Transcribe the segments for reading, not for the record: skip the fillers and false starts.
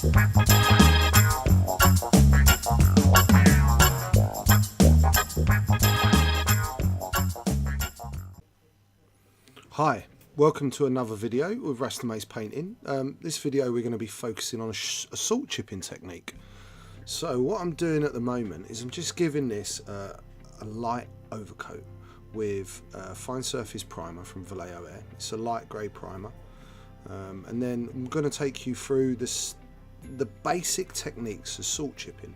Hi, welcome to another video with Rastomace Painting. This video we're going to be focusing on a salt chipping technique. So what I'm doing at the moment is I'm just giving this a light overcoat with fine surface primer from Vallejo Air. It's a light grey primer, and then I'm going to take you through the basic techniques of salt chipping.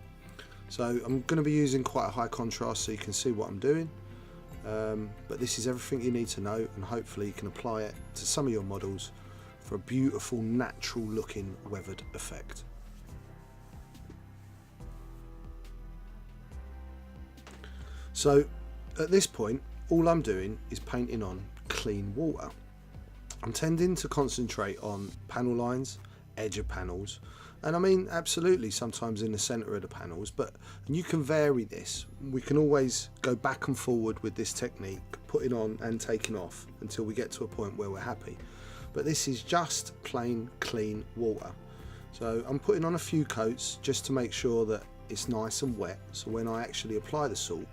So I'm going to be using quite a high contrast so you can see what I'm doing. But this is everything you need to know, and hopefully you can apply it to some of your models for a beautiful natural looking weathered effect. So at this point all I'm doing is painting on clean water. I'm tending to concentrate on panel lines, edge of panels, and I mean absolutely sometimes in the centre of the panels, and you can vary this. We can always go back and forward with this technique, putting on and taking off until we get to a point where we're happy. But this is just plain clean water. So I'm putting on a few coats just to make sure that it's nice and wet, so when I actually apply the salt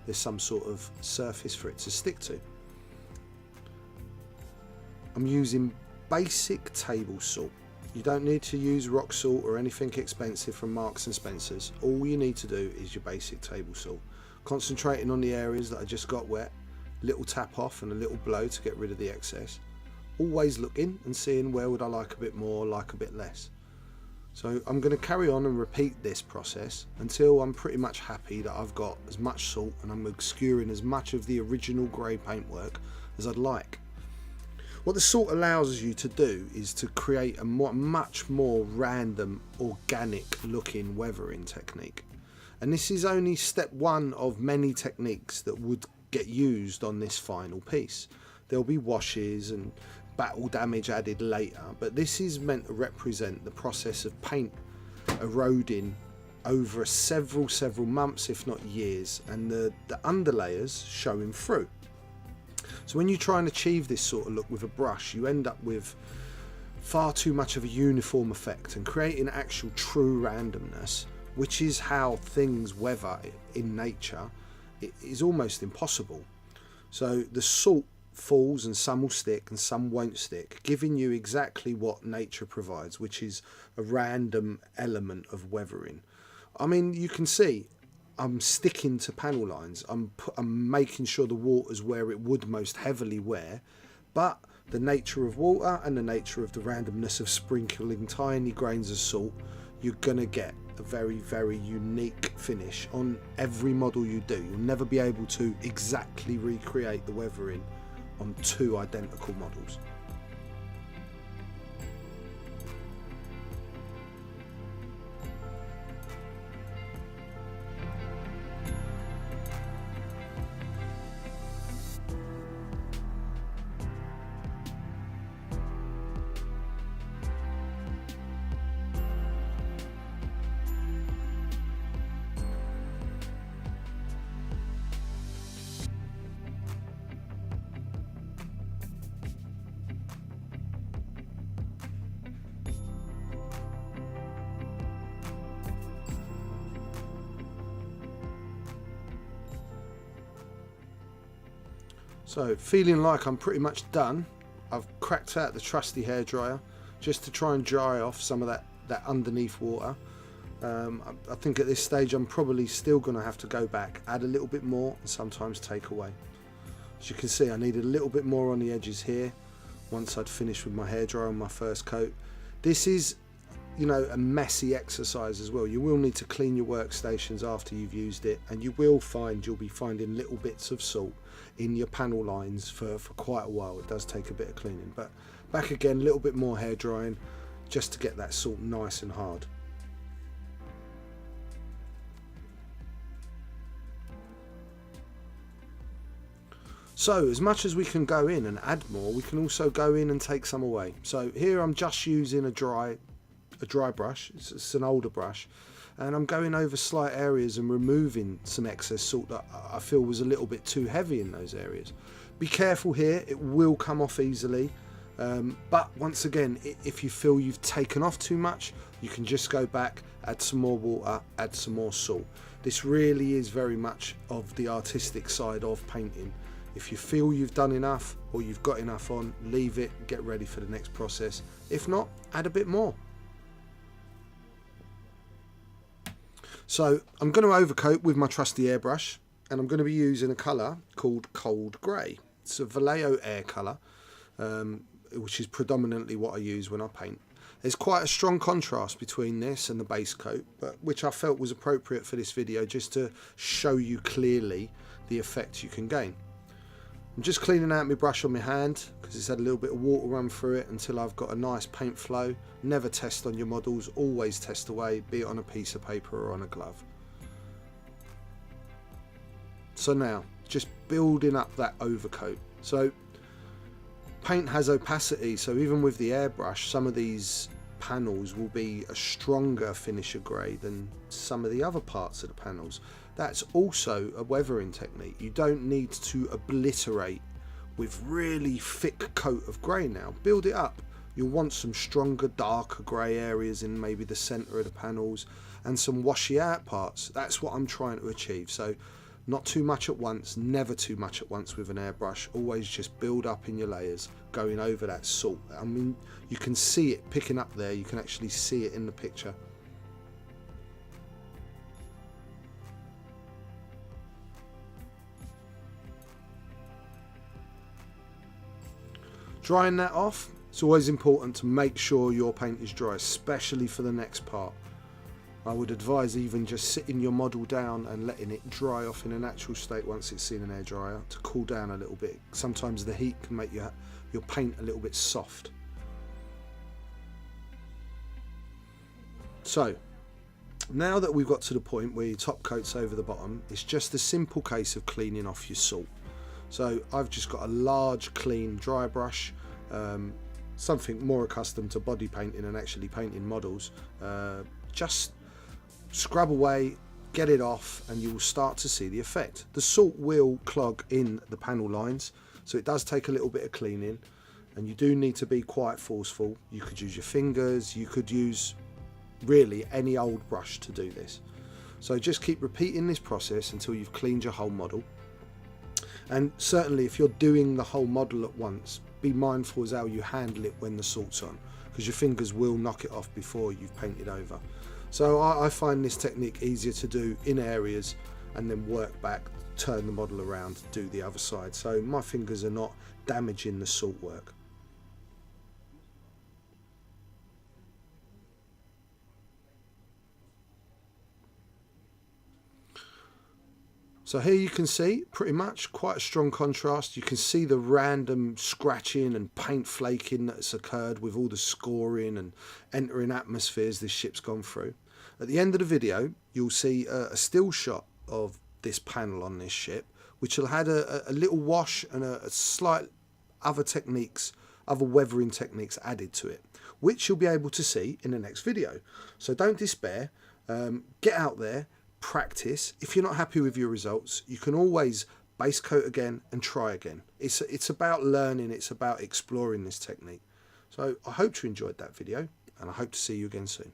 there's some sort of surface for it to stick to. I'm using basic table salt. You don't need to use rock salt or anything expensive from Marks and Spencer's. All you need to do is your basic table salt. Concentrating on the areas that I just got wet, little tap off and a little blow to get rid of the excess. Always looking and seeing where would I like a bit more, like a bit less. So I'm going to carry on and repeat this process until I'm pretty much happy that I've got as much salt and I'm obscuring as much of the original grey paintwork as I'd like. What the salt allows you to do is to create a much more random, organic looking weathering technique. And this is only step one of many techniques that would get used on this final piece. There'll be washes and battle damage added later, but this is meant to represent the process of paint eroding over several months, if not years, and the underlayers showing through. So when you try and achieve this sort of look with a brush, you end up with far too much of a uniform effect and creating actual true randomness, which is how things weather in nature. It is almost impossible. So the salt falls and some will stick and some won't stick, giving you exactly what nature provides, which is a random element of weathering. I mean, you can see I'm sticking to panel lines. I'm making sure the water's where it would most heavily wear, but the nature of water and the nature of the randomness of sprinkling tiny grains of salt, you're gonna get a very unique finish on every model you do. You'll never be able to exactly recreate the weathering on two identical models. So feeling like I'm pretty much done, I've cracked out the trusty hairdryer just to try and dry off some of that underneath water. I think at this stage I'm probably still going to have to go back, add a little bit more and sometimes take away. As you can see, I needed a little bit more on the edges here once I'd finished with my hairdryer on my first coat. This is, you know, a messy exercise as well. You will need to clean your workstations after you've used it, and you will find you'll be finding little bits of salt in your panel lines for quite a while. It does take a bit of cleaning, but back again, a little bit more hair drying just to get that salt nice and hard. So as much as we can go in and add more, we can also go in and take some away. So here I'm just using a dry brush. It's an older brush, and I'm going over slight areas and removing some excess salt that I feel was a little bit too heavy in those areas. Be careful here, it will come off easily. But once again, if you feel you've taken off too much, you can just go back, add some more water, add some more salt. This really is very much of the artistic side of painting. If you feel you've done enough or you've got enough on, leave it, get ready for the next process. If not, add a bit more. So I'm going to overcoat with my trusty airbrush, and I'm going to be using a colour called Cold Grey. It's a Vallejo Air colour, which is predominantly what I use when I paint. There's quite a strong contrast between this and the base coat, but which I felt was appropriate for this video, just to show you clearly the effect you can gain. I'm just cleaning out my brush on my hand because it's had a little bit of water run through it until I've got a nice paint flow. Never test on your models, always test away, be it on a piece of paper or on a glove. So now, just building up that overcoat. So paint has opacity, so even with the airbrush, some of these panels will be a stronger finisher grey than some of the other parts of the panels. That's also a weathering technique. You don't need to obliterate with really thick coat of grey now. Build it up. You'll want some stronger, darker grey areas in maybe the centre of the panels and some washy out parts. That's what I'm trying to achieve. So not too much at once, never too much at once with an airbrush. Always just build up in your layers, going over that salt. I mean, you can see it picking up there. You can actually see it in the picture. Drying that off, it's always important to make sure your paint is dry, especially for the next part. I would advise even just sitting your model down and letting it dry off in a natural state once it's seen an air dryer to cool down a little bit. Sometimes the heat can make your paint a little bit soft. So now that we've got to the point where your top coat's over the bottom, it's just a simple case of cleaning off your salt. So I've just got a large clean dry brush, something more accustomed to body painting and actually painting models. Just scrub away, get it off, and you will start to see the effect. The salt will clog in the panel lines, so it does take a little bit of cleaning, and you do need to be quite forceful. You could use your fingers, you could use really any old brush to do this. So just keep repeating this process until you've cleaned your whole model. And certainly if you're doing the whole model at once, be mindful as how you handle it when the salt's on, because your fingers will knock it off before you've painted over. So I find this technique easier to do in areas and then work back, turn the model around, do the other side. So my fingers are not damaging the salt work. So here you can see pretty much quite a strong contrast. You can see the random scratching and paint flaking that's occurred with all the scoring and entering atmospheres this ship's gone through. At the end of the video, you'll see a still shot of this panel on this ship, which will have a little wash and a slight other techniques, other weathering techniques added to it, which you'll be able to see in the next video. So don't despair, get out there, practice. If you're not happy with your results, you can always base coat again and try again. It's about learning, it's about exploring this technique. So I hope you enjoyed that video, and I hope to see you again soon.